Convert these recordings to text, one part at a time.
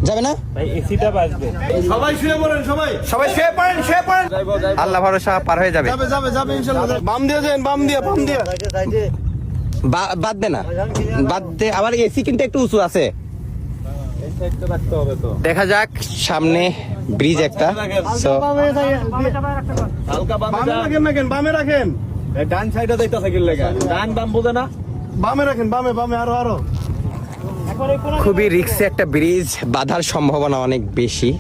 যাবে না ভাই এসিটা বাজবে। সবাই শুয়ে পড়েন, সবাই সবাই শুয়ে পড়েন, শুয়ে পড়েন। আল্লাহ ভরসা, পার হয়ে যাবে। যাবে যাবে যাবে ইনশাআল্লাহ। বাম দিয়ে যান, বাম দিয়ে, বাম দিয়ে। বাঁধবে না, বাঁধতে আবার এসি কিন্তু একটু উঁচু আছে। দেখা যাক, সামনে ব্রিজ একটা। So, হালকা বামে রাখেন না কেন, বামে রাখেন। ডান সাইডে যাইতাছে কি লাগা? ডান বাম বোঝে না? বামে রাখেন, বামে বামে আরো আরো। খুবই রিস্কি একটা ব্রিজ, বাধার সম্ভাবনা অনেক বেশি।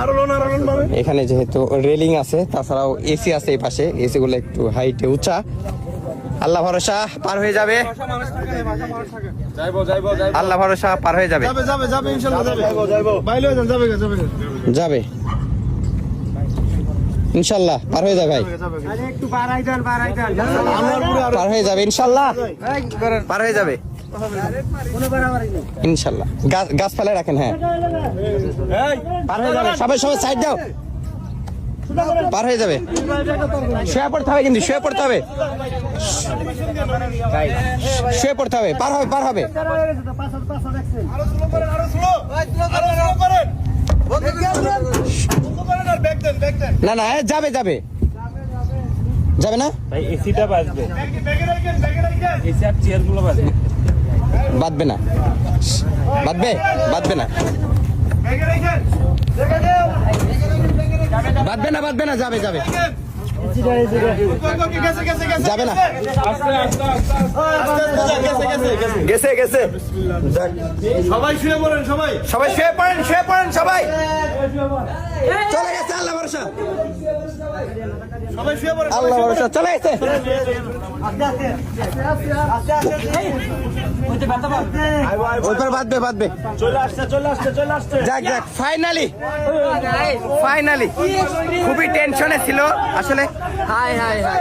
আরো লোন বামে। এখানে যেহেতু রেলিং আছে, তাছাড়াও এসি আছে এই পাশে, এসি গুলো একটু হাইটে উঁচা। আল্লাহ ভরসা, পার হয়ে যাবে। আল্লাহ ভরসা, পার হয়ে যাবে। যাবে যাবে যাবে ইনশাআল্লাহ যাবে। বাইরে যান, যাবে যাবে। যাবে ইনশাল্লাহ, পার হয়ে যাবে ভাই। একটু বাড়াই দেন, বাড়াই দেন। আমরা পুরো আরো পার হয়ে যাবে ইনশাল্লাহ, পার হয়ে যাবে ইনশাল্লাহ। গাছ ফেলে রাখেন। হ্যাঁ, পার হয়ে যাবে। সবাই সবাই সাইড দাও, পার হয়ে যাবে। শুয়ে পড়তে হবে কিন্তু, শুয়ে পড়তে হবে, শুয়ে পড়তে হবে। পার হবে, পার হবে। আরো স্লো করেন, আরো স্লো। আরো স্লো করেন। বন্ধ করেন আর ব্যাক দেন, ব্যাক দেন। না না, যাবে যাবে, যাবে না ভাই এসিটা বাজবে। ব্যাগে রাখেন, ব্যাগে রাখেন। এসি আর চেয়ার গুলো বাজবে। বাঁধবে না, বাঁধবে, বাঁধবে না, ব্যাগে রাখেন। দেখে দেও। বাঁধবে না, বাঁধবে না, যাবে যাবে, গেছে গেছে গেছে। যাবে না। আস্তে আস্তে আস্তে গেছে গেছে। গেছে গেছে। সবাই শুয়ে পড়েন, সবাই। সবাই শুয়ে পড়েন, শুয়ে পড়েন সবাই। চলে গেছে আল্লাহ ভরসা, সবাই শুয়ে পড়েন। আল্লাহ ভরসা, চলে গেছে। ওইবার বাঁধবে, বাঁধবে। চলে আসছে, চলে আসছে, চলে আসছে। যাক যাক, ফাইনালি ফাইনালি। খুবই টেনশনে ছিল আসলে। হাই হাই হাই,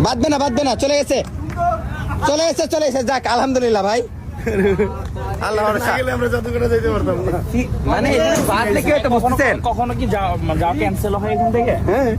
বাঁধবে না, বাঁধবে না, চলে গেছে, চলে গেছে, চলে গেছে। যাক, আলহামদুলিল্লাহ ভাই, আল্লাহ ভরসা। গেলে আমরা জাদুঘরে যাইতে পারতাম না। মানে বাঁধলে কি হয়তো বুঝতেছেন। কখনো কি যাওয়া ক্যান্সেল হয় এখান থেকে? হ্যাঁ।